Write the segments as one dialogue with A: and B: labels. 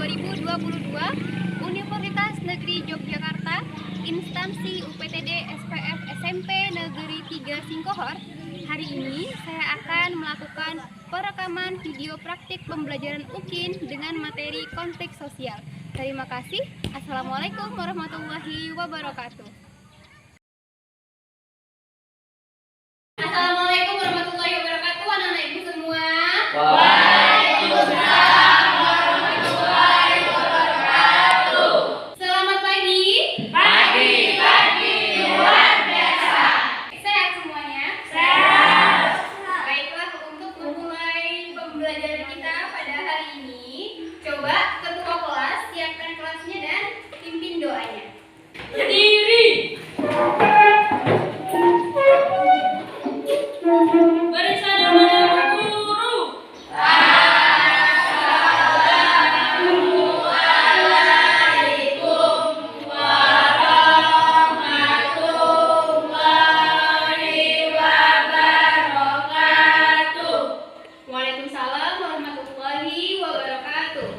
A: 2022 Universitas Negeri Yogyakarta, instansi UPTD SPF SMP Negeri 3 Singkohor. Hari ini saya akan melakukan perekaman video praktik pembelajaran UKIN dengan materi konflik sosial. Terima kasih. Assalamualaikum warahmatullahi wabarakatuh. Assalamualaikum warahmatullahi wabarakatuh, anak-anak ibu semua. Waalaikumsalam warahmatullahi wabarakatuh. Selamat pagi. Pagi luar biasa. Sehat semuanya? Sehat. Baiklah, untuk memulai pembelajaran kita pada hari ini, coba ketua kelas siapkan kelasnya dan pimpin doanya. Berdiri. Bersama dengan guru. Assalamualaikum warahmatullahi wabarakatuh. Waalaikumsalam warahmatullahi wabarakatuh.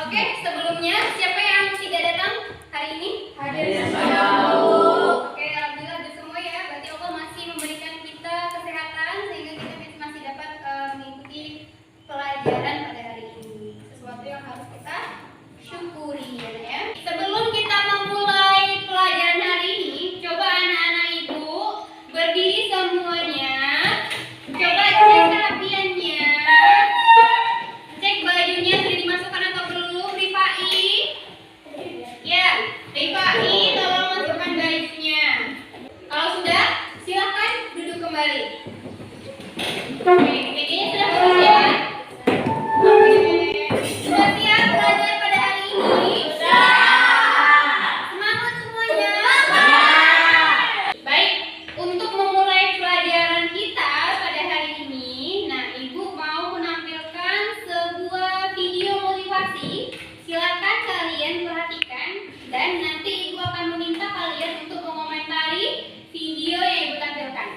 A: Oke, sebelumnya siapa yang tidak datang hari ini? Hadir saya. Oke, alhamdulillah ada semua ya. Berarti Allah masih memberikan kita kesehatan sehingga kita masih dapat mengikuti pelajaran pada hari ini. Sesuatu yang harus kita syukuri ya. Sebelum kita memulai pelajaran hari ini, coba anak-anak ibu berdiri semuanya. Coba cek kerapiannya. Cek bajunya sudah dimasukkan atau belum, Rifai? Ya, Rifai tolong masukkan bajunya. Kalau sudah, silakan duduk kembali. Oke, kayaknya sudah bagus ya. Oke, sudah siap belajar pada hari ini? Semangat semuanya. Baik, untuk memulai pelajaran kita pada hari ini, nah ibu mau menampilkan sebuah video motivasi. Silakan kalian perhatikan dan nanti ibu akan meminta kalian untuk mengomentari video yang ibu tampilkan.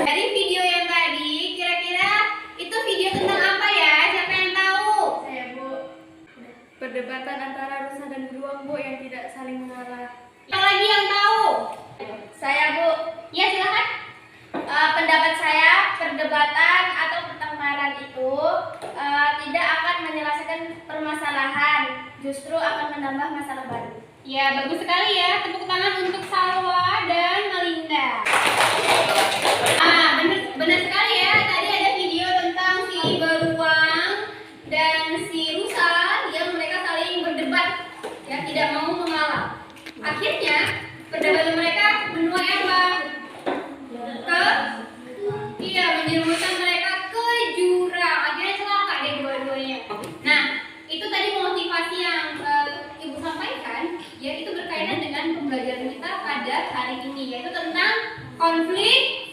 A: Dari video yang tadi, kira-kira itu video tentang apa ya? Siapa yang tahu?
B: Saya, Bu. Perdebatan antara rusa dan beruang, Bu, yang tidak saling mengarah.
A: Yang lagi yang tahu?
B: Saya, Bu.
A: Ya, silakan.
B: Pendapat saya, perdebatan atau pertengkaran itu tidak akan menyelesaikan permasalahan, justru akan menambah masalah baru.
A: Ya, bagus sekali ya. Tepuk tangan untuk Salwa dan Melinda. Benar sekali ya. Tadi ada video tentang si beruang dan si rusa yang mereka saling berdebat, ya, tidak mau mengalah. Akhirnya perdebatan mereka menuai apa? Menjerumuskan mereka ke jurang. Akhirnya celaka deh dua-duanya. Nah, itu tadi motivasi yang ibu sampaikan, yaitu berkaitan dengan pembelajaran kita pada hari ini, yaitu tentang konflik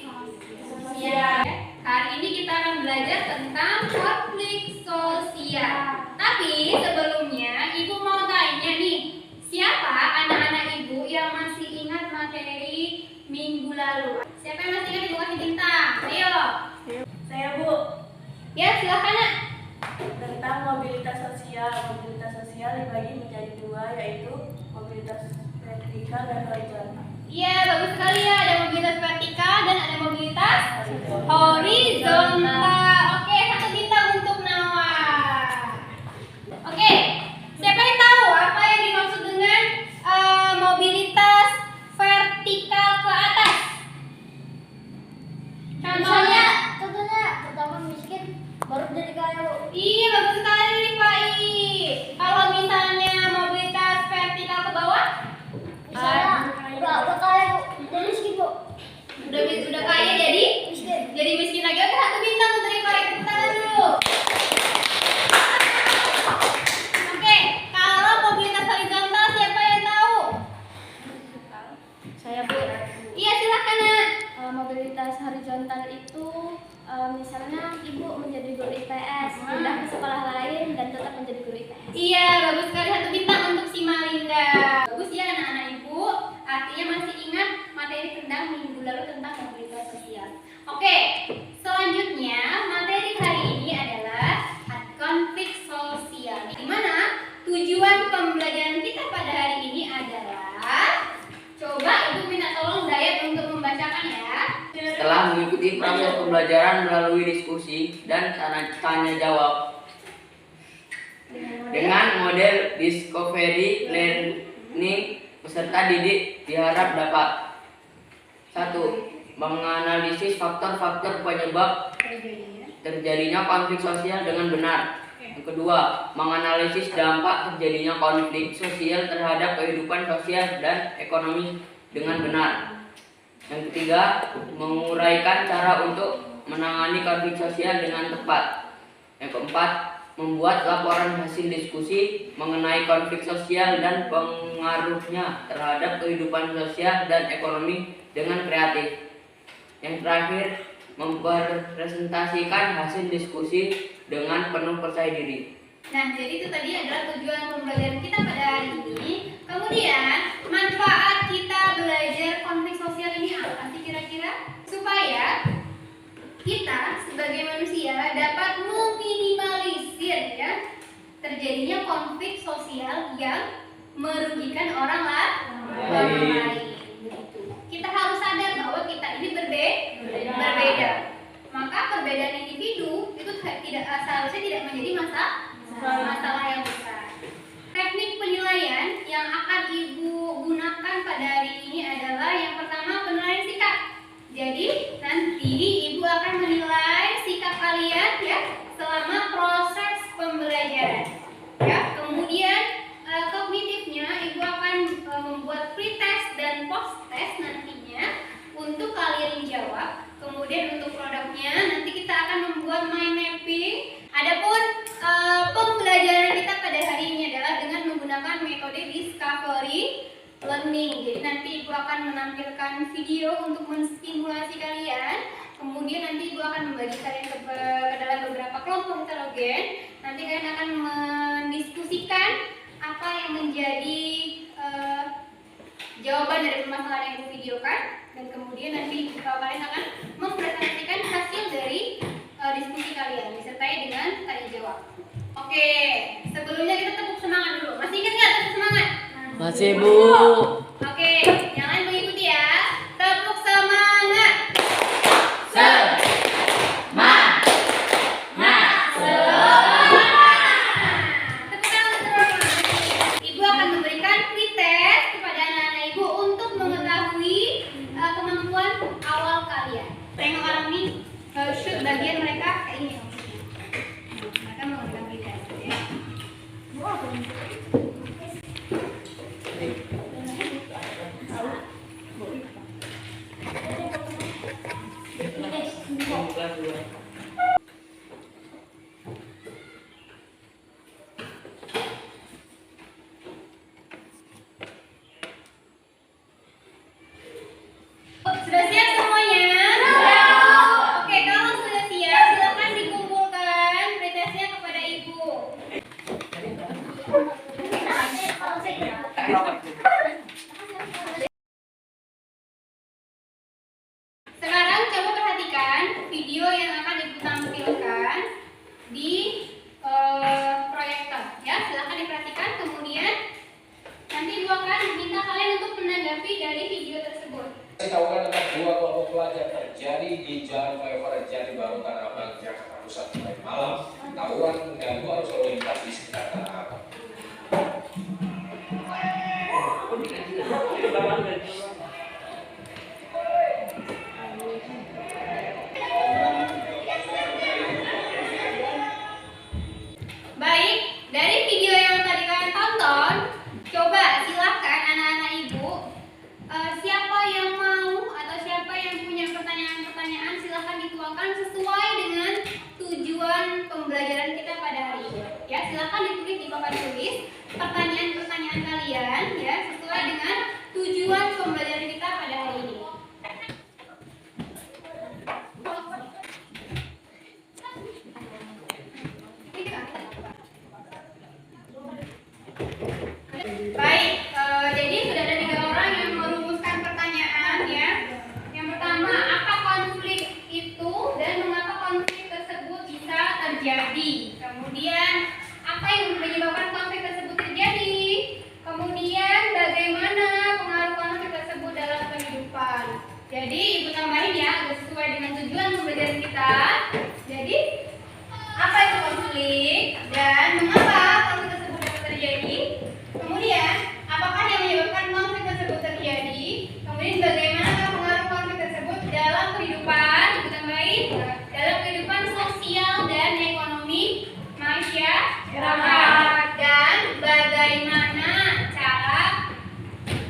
A: sosial. Hari ini kita akan belajar tentang konflik sosial. Tapi sebelumnya ibu mau tanya nih, siapa anak-anak ibu yang masih ingat materi minggu lalu? Siapa yang masih ingat ibu kasih bintang? Ayo.
B: Saya, Bu.
A: Ya, silakan nak.
B: Tentang mobilitas sosial. Mobilitas sosial dibagi menjadi dua, yaitu mobilitas vertikal dan horizontal.
A: Iya, bagus sekali ya. Ada mobilitas vertikal dan ada mobilitas udah kaya jadi miskin lagi. Oke, 1 bintang untuk Riva. Tepuk tangan dulu. Oke, kalau mobilitas horizontal siapa yang tahu?
B: Saya Bu.
A: Iya, silakan Nak.
B: Mobilitas horizontal itu misalnya ibu menjadi guru IPS, pindah ke sekolah lain dan tetap menjadi guru IPS.
A: Iya, bagus sekali, 1 bintang untuk si Malinda. Bagus ya anak-anak ibu. Artinya masih ingat materi tentang minggu lalu tentang mobilitas sosial. Oke, selanjutnya materi hari ini adalah konflik sosial. Di mana tujuan pembelajaran kita pada hari ini adalah, coba ibu minta tolong Dayat untuk membacakan ya.
C: Setelah mengikuti proses pembelajaran melalui diskusi dan tanya jawab dengan model discovery learning, peserta didik diharap dapat 1. Menganalisis faktor-faktor penyebab terjadinya konflik sosial dengan benar. Yang kedua, menganalisis dampak terjadinya konflik sosial terhadap kehidupan sosial dan ekonomi dengan benar. Yang ketiga, menguraikan cara untuk menangani konflik sosial dengan tepat. Yang keempat, membuat laporan hasil diskusi mengenai konflik sosial dan pengaruhnya terhadap kehidupan sosial dan ekonomi dengan kreatif. Yang terakhir, mempresentasikan hasil diskusi dengan penuh percaya diri.
A: Nah, jadi itu tadi adalah tujuan pembelajaran kita pada hari ini. Kemudian, manfaat kita belajar konflik sosial ini apa sih kira-kira? Supaya kita sebagai manusia dapat meminimalisir ya terjadinya konflik sosial yang merugikan orang lain. Begitu. Kita harus sadar bahwa kita ini berbeda. Maka perbedaan individu itu seharusnya tidak menjadi masalah yang besar. Teknik penilaian yang akan ibu gunakan pada hari ini adalah yang pertama, penilaian sikap. Jadi nanti ibu akan menilai sikap kalian ya selama proses pembelajaran. Ya, kemudian kognitifnya ibu akan membuat pretest dan post-test nantinya untuk kalian jawab. Kemudian untuk produknya nanti kita akan membuat mind mapping. Adapun pembelajaran kita pada hari ini adalah dengan menggunakan metode discovery learning. Jadi nanti ibu akan menampilkan video untuk menstimulasi kalian. Kemudian nanti ibu akan membagi kalian ke dalam beberapa kelompok heterogen. Nanti kalian akan mendiskusikan apa yang menjadi jawaban dari permasalahan yang ibu videokan. Dan kemudian nanti kalian akan mempresentasikan hasil dari diskusi kalian disertai dengan tanya jawab. Oke, sebelumnya kita tepuk semangat dulu. Masih ingat nggak tepuk semangat?
C: Masih Bu.
A: Oke, yang lain mengikuti ya. Tepuk semangat. Tepuk tangan terus. Ibu akan memberikan pretest kepada anak-anak ibu untuk mengetahui kemampuan awal kalian. Tengok orang ini shoot bagian mereka kayak ini. Mereka menggunakan pretest ya. Sudah siap semuanya? Oke, kalau sudah siap, silakan dikumpulkan pretestnya kepada ibu. Sekarang coba perhatikan video yang akan ibu tampilkan di proyektor. Ya, silakan diperhatikan. Kemudian nanti ibu akan minta kalian untuk menanggapi dari video tersebut.
D: Dikawal dengan 2 kelompok pelajar terjadi di Jalan Flyover Jati Baru Tanah Abang, Jakarta Pusat mulai malam. Tawuran mengganggu arus lalu lintas di sekitar Tanah Abang.
A: Baik, dari video yang tadi kalian tonton, coba silakan anak-anak ibu siapa yang mau atau siapa yang punya dikelompokkan sesuai dengan tujuan pembelajaran kita pada hari ini. Ya, silakan ditulis di papan tulis pertanyaan-pertanyaan kalian ya sesuai dengan tujuan pembelajaran kita pada hari ini. Baik, jadi sudah ada 3 orang yang merumuskan pertanyaan ya. Yang pertama, apa konflik itu dan mengapa konflik tersebut bisa terjadi? Kemudian, apa yang menyebabkan konflik tersebut terjadi? Kemudian, bagaimana pengaruh konflik tersebut dalam kehidupan? Jadi, ibu tambahin ya, agar sesuai dengan tujuan pembelajaran kita. Jadi, apa itu konflik dan mengapa konflik tersebut dapat terjadi? Kemudian, apakah yang menyebabkan konflik tersebut terjadi? Kemudian, bagaimana pengaruh konflik tersebut dalam kehidupan? Ibu tambahin, dalam kehidupan sosial dan ekonomi masyarakat. Dan bagaimana cara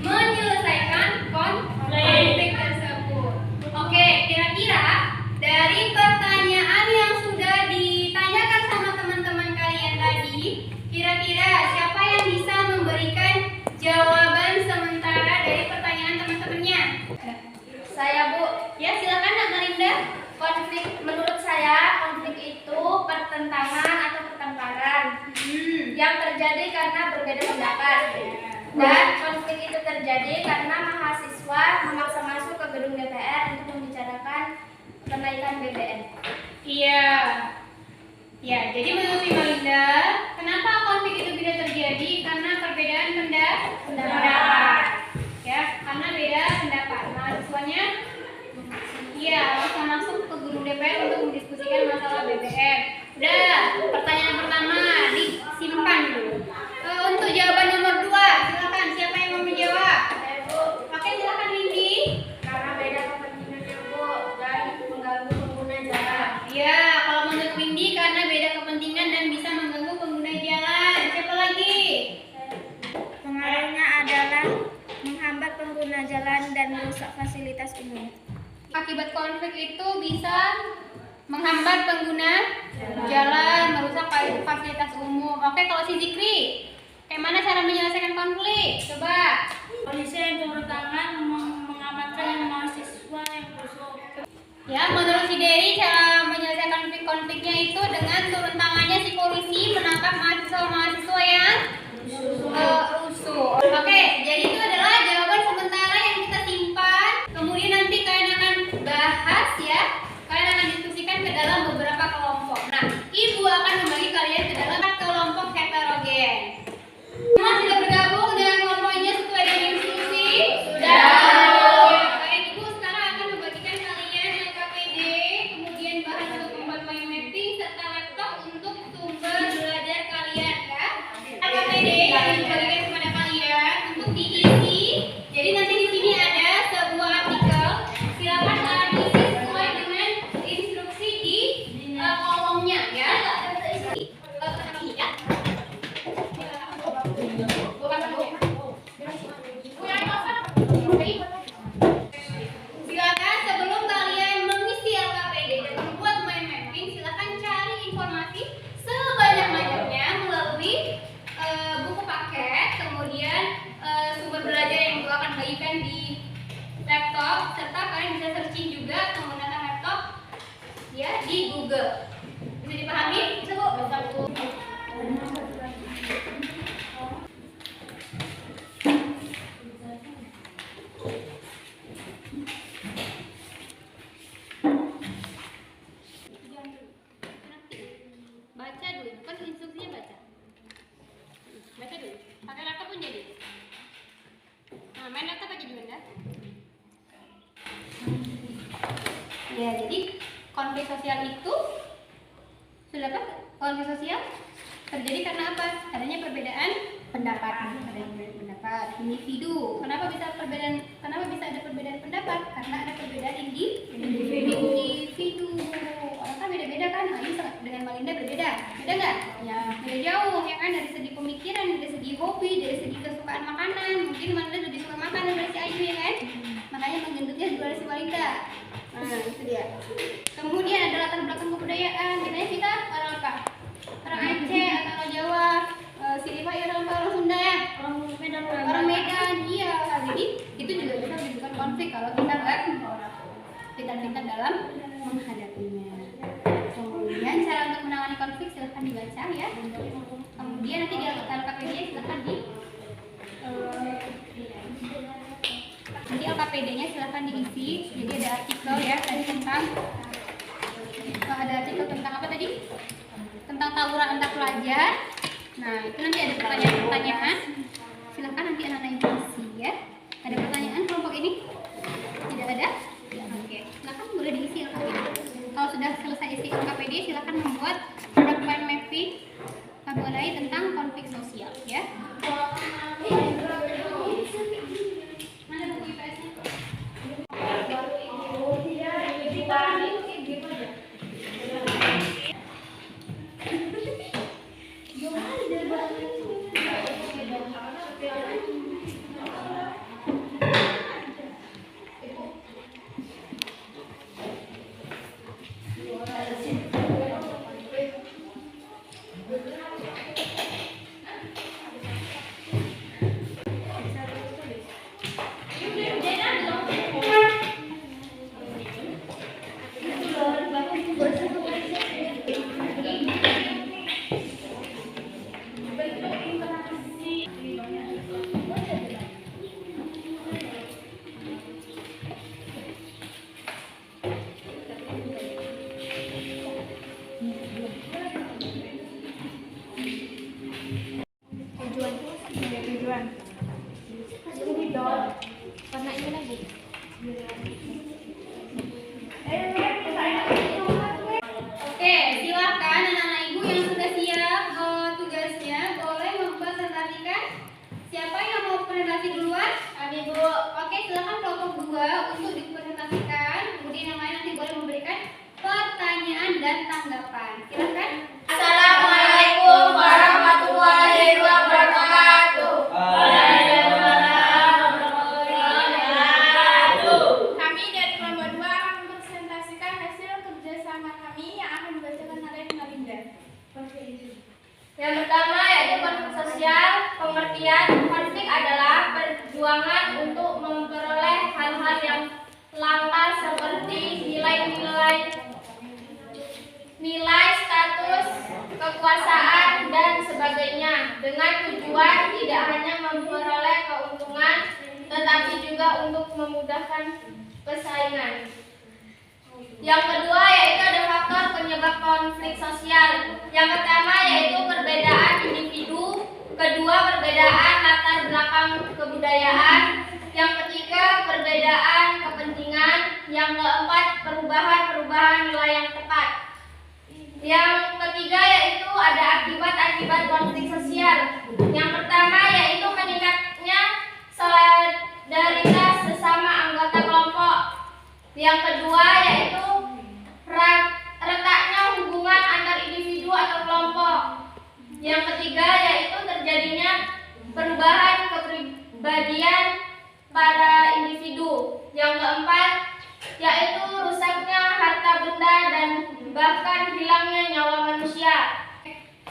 A: menyelesaikan konflik tersebut? Oke, kira-kira dari pertanyaan yang sudah ditanyakan sama teman-teman kalian tadi, kira-kira siapa yang bisa memberikan jawaban sementara dari pertanyaan teman-temannya?
B: Saya, Bu.
A: Ya, silakan Nak Marinda.
B: Konflik, menurut saya konflik itu pertentangan atau pertengkaran yang terjadi karena berbeda pendapat. Dan konflik itu terjadi karena mahasiswa memaksa masuk ke gedung DPR untuk membicarakan kenaikan BBM.
A: Iya. Ya, jadi menurut Ibu Marinda, kenapa konflik itu bisa terjadi? Karena perbedaan pendapat. Ya, karena beda pendapat. Mahasiswanya iya, langsung masuk ke gedung DPR untuk mendiskusikan masalah BBM. Udah, pertanyaan pertama disimpan dulu. Untuk jawaban nomor 2, silakan siapa yang mau menjawab? Oke, silakan Windy.
B: Karena beda kepentingannya, Bu, dan mengganggu pengguna jalan.
A: Ya, kalau menurut Windy karena beda kepentingan dan bisa mengganggu pengguna jalan. Siapa lagi?
B: Pengaruhnya adalah menghambat pengguna jalan dan merusak fasilitas umum.
A: Akibat konflik itu bisa menghambat pengguna jalan, merusak fasilitas umum. Oke, kalau si Zikri, bagaimana cara menyelesaikan konflik? Coba.
B: Polisi yang turun tangan mengamankan mahasiswa yang rusuh.
A: Ya, menurut si Dery cara menyelesaikan konfliknya itu dengan turun tangannya si polisi menangkap mahasiswa yang rusuh. Oke, jadi itu adalah jawaban sementara yang kita simpan. Kemudian nanti kalian akan bahas ya. Kalian akan diskusikan ke dalam beberapa kelompok. Nah, Ibu akan membagi kalian ke dalam kelompok heterogen. Semua sudah bergabung dengan kelompoknya sesuai dengan instruksi? Sudah. Baik, Ibu sekarang akan membagikan kalian LKPD, kemudian bahan untuk membuat mind mapping serta laptop untuk sumber belajar kalian ya. LKPD yang dibagikan kepada kalian untuk diisi. Jadi nanti di sini ada sebuah artikel. Silakan kalian isi sesuai dengan instruksi di kolomnya ya. Silakan sebelum kalian mengisi LKPD dan membuat mind mapping, silakan cari informasi sebanyak-banyaknya melalui buku paket, kemudian sumber belajar yang Ibu akan bagikan di laptop, serta kalian bisa searching juga menggunakan laptop ya di Google. Bisa dipahami? Bisa, Bu? Bisa, Bu. Baca dulu, kan instruksinya baca. Baca dulu. Pakai laptop pun jadi. Nah, main laptop aja gimana? Ya, jadi konflik sosial itu sudah apa? Konflik sosial terjadi karena apa? Adanya perbedaan pendapat. Adanya perbedaan pendapat individu. Kenapa bisa ada perbedaan pendapat? Karena ada perbedaan individu. Orang kan beda-beda kan? Nah, ini dengan Malinda berbeda. Beda nggak? Ya, beda jauh ya kan, dari segi pemikiran, dari segi hobi, dari segi kesukaan makanan. Mungkin Malinda lebih suka makan dari si Ayu ya kan? Makanya menggendutnya juga dari si Malinda. Nah, itu dia. Kemudian pintar-pintar dalam menghadapinya. Kemudian cara untuk menangani konflik silahkan dibaca ya. Kemudian nanti di LKPD silahkan nanti LKPD-nya silahkan diisi. Jadi ada artikel ya tadi tentang ada artikel tentang apa tadi? Tentang tawuran antar pelajar. Nah itu nanti ada pertanyaan-pertanyaan. Silahkan nanti anak-anak itu isi ya. Ada pertanyaan kelompok ini? Tidak ada? Oke, silahkan boleh diisi LKPD. Kalau sudah selesai isi LKPD, silahkan membuat product mind mapping mengenai tentang konflik sosial ya. Mana buku IPS-nya? Warna ini lagi. Oke, silakan anak-anak ibu yang sudah siap tugasnya boleh mempresentasikan. Siapa yang mau presentasi duluan? Kami Bu. Oke, silakan kelompok 2 untuk dipresentasikan. Kemudian yang lain nanti boleh memberikan pertanyaan dan tanggapan. Silakan.
B: Assalamualaikum warahmatullahi wabarakatuh. Kami dari kelompok 2 akan mempresentasikan hasil kerjasama kami yang akan dibacakan oleh Malinda. Yang pertama yaitu konflik sosial. Pengertian konflik adalah perjuangan untuk memperoleh hal-hal yang langka seperti nilai status, kekuasaan, dan sebagainya dengan tujuan tidak hanya memperoleh keuntungan tetapi juga untuk memudahkan persaingan. Yang kedua yaitu ada faktor penyebab konflik sosial. Yang pertama yaitu perbedaan individu, kedua perbedaan latar belakang kebudayaan, yang ketiga perbedaan kepentingan, yang keempat perubahan nilai yang tepat. Yang ketiga yaitu ada akibat-akibat konflik sosial. Yang pertama yaitu meningkatnya solidaritas sesama anggota kelompok. Yang kedua yaitu retaknya hubungan antar individu atau kelompok. Yang ketiga yaitu terjadinya perubahan kepribadian pada individu. Yang keempat yaitu rusaknya harta benda dan bahkan hilangnya nyawa manusia.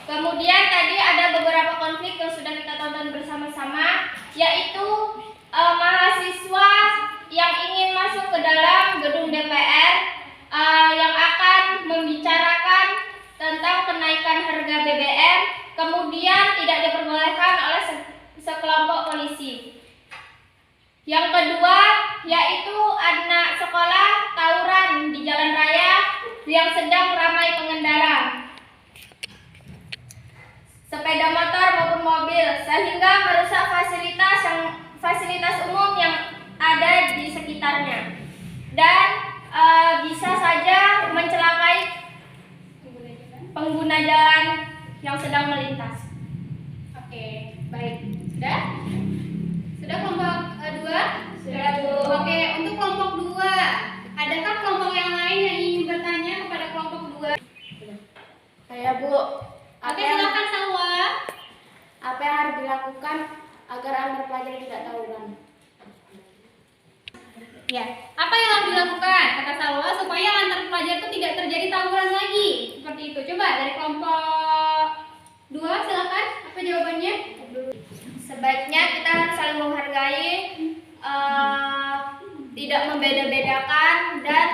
B: Kemudian tadi ada beberapa konflik yang sudah kita tonton bersama-sama, yaitu mahasiswa yang ingin masuk ke dalam gedung DPR yang akan membicarakan tentang kenaikan harga BBM, kemudian tidak diperbolehkan oleh sekelompok polisi. Yang kedua yaitu anak sekolah tawuran di jalan raya yang sedang ramai pengendara, sepeda motor maupun mobil, sehingga merusak fasilitas umum yang ada di sekitarnya dan bisa saja mencelakai pengguna jalan yang sedang melintas.
A: Oke, baik. Sudah? Sudah kelompok 2?
B: Sudah, Bu.
A: Oke, untuk kelompok 2, adakah kelompok yang lain yang ingin bertanya kepada kelompok 2?
B: Saya Bu.
A: Oke, silakan Salwa.
B: Apa yang harus dilakukan agar antar pelajar tidak tawuran?
A: Ya, apa yang harus dilakukan kata Salwa supaya antar pelajar itu tidak terjadi tawuran lagi? Seperti itu. Coba dari kelompok 2 silakan. Apa jawabannya?
B: Sebaiknya kita harus saling menghargai, tidak membeda-bedakan dan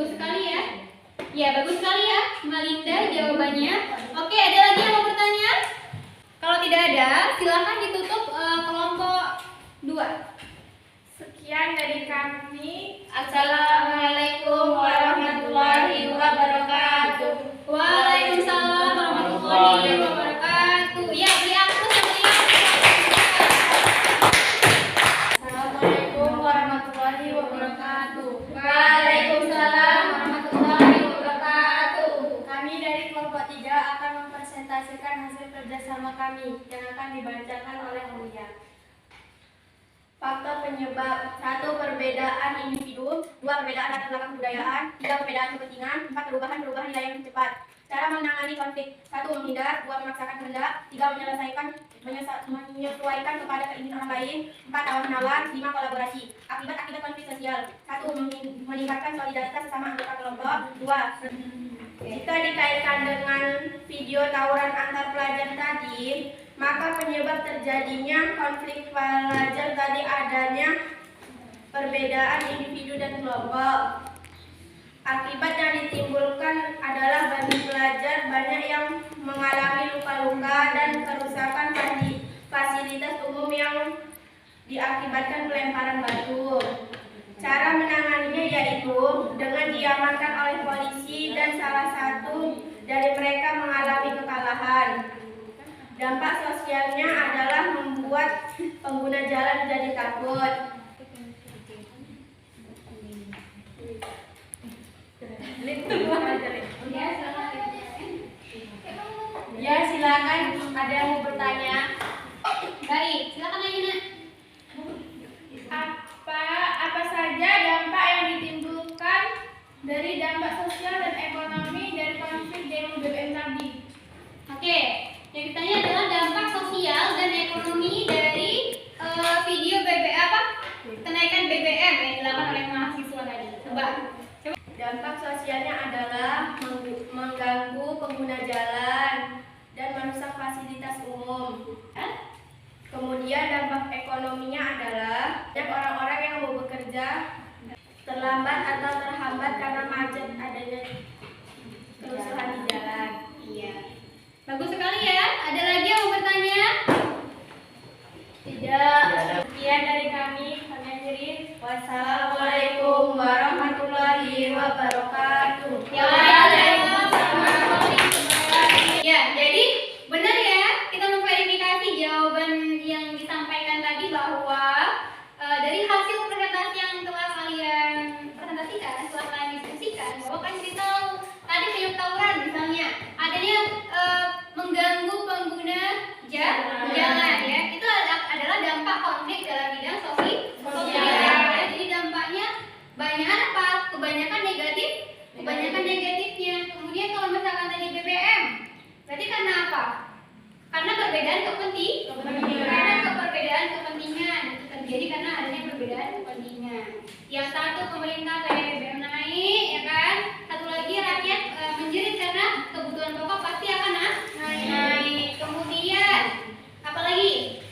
A: Bagus sekali ya. Ya, bagus sekali ya, Malinda jawabannya. Oke, ada lagi yang mau bertanya? Kalau tidak ada, silakan ditutup kelompok 2.
B: Sekian dari kami. Assalamualaikum warahmatullahi wabarakatuh.
A: Waalaikumsalam warahmatullahi wabarakatuh. Ya, beri aplaus ya, beri aplaus.
B: Assalamualaikum warahmatullahi wabarakatuh.
A: Waalaikumsalam warahmatullahi wabarakatuh.
B: Kami dari kelompok 3 akan mempresentasikan hasil kerjasama kami yang akan dibacakan oleh Mulia. Faktor penyebab: 1. Perbedaan individu, 2. Perbedaan latar belakang kebudayaan, 3. Perbedaan kepentingan, 4. Perubahan nilai yang cepat. Cara menangani konflik: 1. Menghindar, 2. Memaksakan kehendak, 3. Menyesuaikan kepada keinginan orang lain, 4. Tawar-menawar, 5. Kolaborasi. Akibat konflik sosial: 1. Meningkatkan solidaritas sesama anggota kelompok, 2. Jika dikaitkan dengan video tawuran antar pelajar tadi, maka penyebab terjadinya konflik pelajar tadi adanya perbedaan individu dan kelompok. Akibat yang ditimbulkan adalah bagi pelajar banyak yang mengalami luka-luka dan kerusakan fasilitas umum yang diakibatkan pelemparan batu. Cara menanganinya yaitu dengan diamankan oleh polisi dan salah satu dari mereka mengalami kekalahan. Dampak sosialnya adalah membuat pengguna jalan menjadi takut. Ya, silakan. Ada yang mau bertanya?
A: Baik, silakan aja Nak.
B: Apa saja dampak yang ditimbulkan dari dampak sosial dan ekonomi dari konflik demo BBM tadi?
A: Oke, yang ditanya adalah dampak sosial dan ekonomi dari video kenaikan BBM yang dilakukan oleh mahasiswa tadi. Coba.
B: Dampak sosialnya adalah mengganggu pengguna jalan dan merusak fasilitas umum. Kemudian dampak ekonominya adalah banyak orang-orang yang mau bekerja terlambat atau terhambat karena macet adanya kerusuhan di jalan.
A: Iya. Bagus sekali ya. Ada lagi yang mau bertanya?
B: Tidak. Sekian dari kami. Kami akhiri. Wassalamualaikum warahmatullahi wabarakatuh.
A: Ya, jadi benar ya, kita memverifikasi jawaban yang disampaikan tadi bahwa dari hasil presentasi yang telah kalian presentasikan, telah kalian diskusikan, bahwa kan kita tahu tadi penyebab tawuran misalnya adanya mengganggu pengguna jalan ya, itu adalah dampak konflik dalam bidang sosial ya. Jadi dampaknya banyak apa? Kebanyakan negatifnya. Kemudian kalau misalkan tadi BBM, berarti karena apa? Karena perbedaan kepentingan itu terjadi karena adanya perbedaan kepentingan. Yang satu pemerintah kayak BBM naik, ya kan? Satu lagi rakyat menjerit karena kebutuhan pokok pasti akan naik. Kemudian apalagi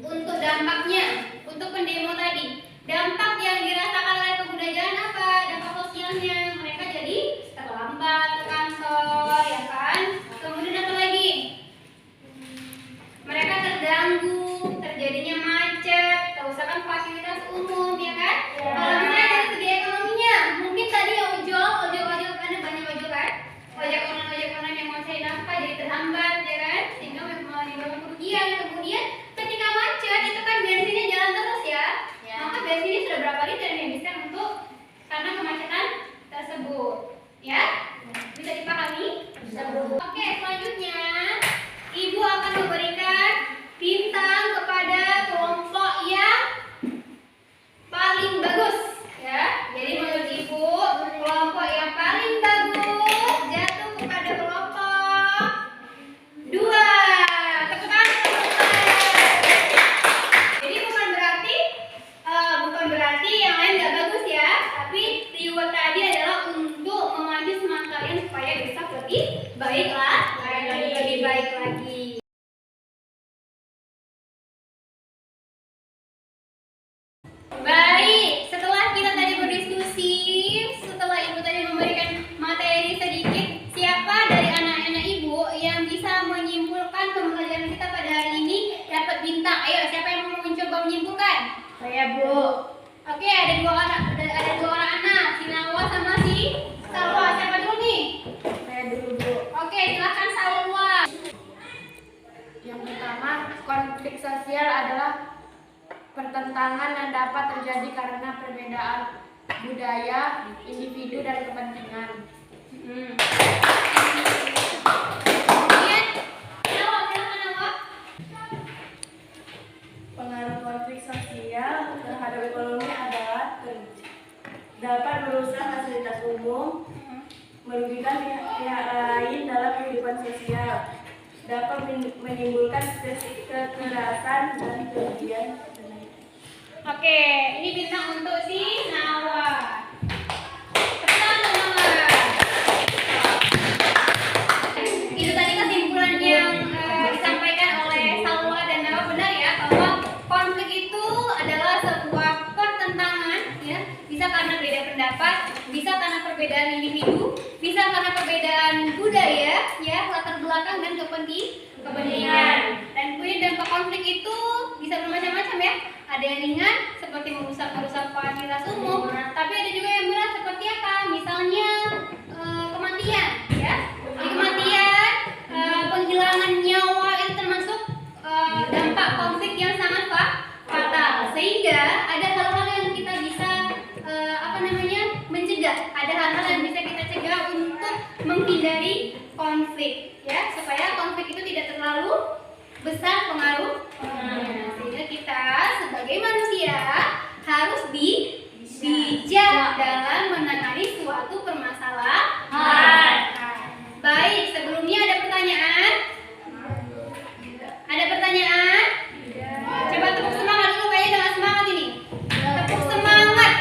A: untuk dampaknya, untuk pendemo tadi, dampak yang dirasakan oleh pengguna jalan apa? Dampak sosialnya, mereka jadi terlambat ke kantor, ya kan? Kemudian apa lagi? Mereka terganggu, terjadinya macet, kerusakan fasilitas umum, ya kan? Kalau misalnya dari segi ekonominya, mungkin tadi ojol ada banyak ojol kan? Ojek online yang mau cari nafkah jadi terhambat, ya kan? Sehingga menimbulkan kerugian. Kemudian ketika macet itu kan bensinnya jalan terus ya. Maka bensinnya sudah berapa liter yang dihabiskan untuk karena kemacetan tersebut, ya? Bisa dipahami? Oke, selanjutnya Ibu akan memberikan bintang kepada kelompok yang paling bagus, ya. Jadi menurut Ibu, kelompok yang paling bagus jatuh kepada kelompok 2. Tepuk tangan. Jadi bukan berarti yang lain nggak bagus ya, tapi reward tadi adalah untuk memacu semangat kalian supaya bisa lebih baik lagi. orang. Ayo, siapa yang mau mencoba menyimpulkan?
B: Saya, Bu.
A: Oke, ada dua orang anak, si Nawa sama si Salwa. Siapa dulu nih?
B: Saya dulu, Bu.
A: Oke, silakan Salwa.
B: Yang pertama, konflik sosial adalah pertentangan yang dapat terjadi karena perbedaan budaya, individu, dan kepentingan.
A: Kemudian, Nawa, silakan Nawa.
B: Pengaruh konflik sosial terhadap ekonomi adalah dapat merusak fasilitas umum, merugikan pihak lain dalam kehidupan sosial, dapat menimbulkan kekerasan dan kerugian.
A: Oke, ini bintang untuk si Nawa. Tepuk tangan untuk Nawa. Itu tadi kesimpulan yang disampaikan oleh Salwa dan Nawa, benar ya, bahwa konflik itu adalah sebuah pertentangan, ya, bisa karena beda pendapat, bisa karena perbedaan individu, bisa karena perbedaan budaya, ya, latar belakang dan kepentingan. Dan kemudian dampak konflik itu bisa bermacam-macam ya. Ada yang ringan seperti merusak fasilitas umum, tapi ada juga yang berat seperti apa? Misalnya kematian, ya. Jadi kematian, penghilangan nyawa itu termasuk dampak konflik yang sangat fatal. Sehingga ada hal-hal yang kita bisa mencegah. Ada hal-hal yang bisa kita cegah untuk menghindari konflik, ya, supaya konflik itu tidak terlalu besar pengaruhnya. Sehingga kita sebagai manusia harus bijak dalam menangani suatu permasalahan. Baik, sebelumnya ada pertanyaan? Ada pertanyaan? Coba tepuk semangat dulu, kayaknya dengan semangat ini. Tepuk semangat.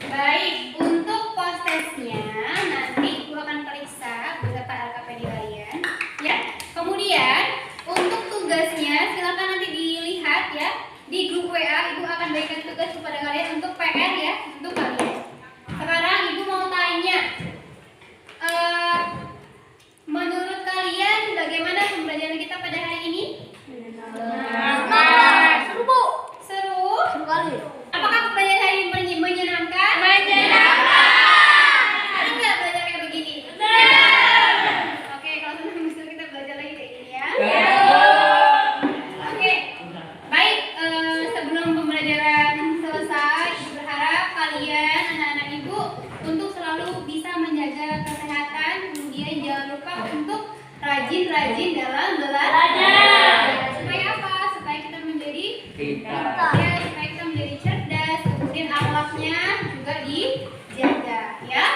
A: Baik, untuk prosesnya nanti Ibu akan periksa beserta LKPD kalian, ya. Kemudian untuk tugasnya silakan nanti dilihat ya di grup WA. Ibu akan berikan tugas kepada kalian untuk PR ya, untuk kalian. Sekarang Ibu mau tanya, menurut kalian bagaimana pembelajaran kita pada hari ini?
B: Seru, Bu.
A: Seru?
B: Seru kali.
A: Apakah pembelajaran hari ini menyenangkan? Senang nggak belajar kayak begini? Oke, kalau senang bisa kita belajar lagi kayak gini ya. Oke, baik. Sebelum pembelajaran selesai, Ibu berharap kalian, anak-anak Ibu, untuk selalu bisa menjaga kesehatan. Kemudian jangan lupa untuk rajin-rajin dalam belajar. Supaya apa? Supaya kita menjadi
C: Pintar.
A: ya, supaya kita menjadi cerdas. Kemudian akhlaknya juga dijaga, ya.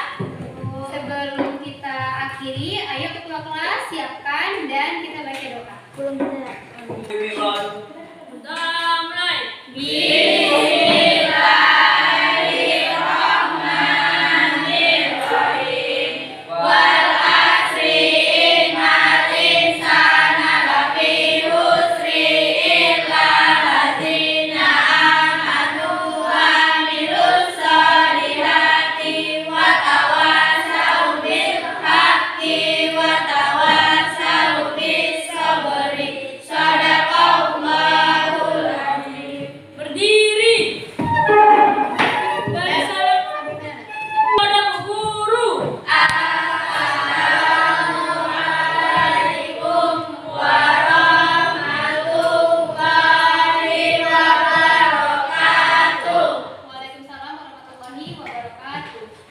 A: Sebelum kita akhiri, ayo ketua kelas siapkan dan kita baca doa.
B: Belum benar.
A: Waalaikumsalam warahmatullahi wabarakatuh.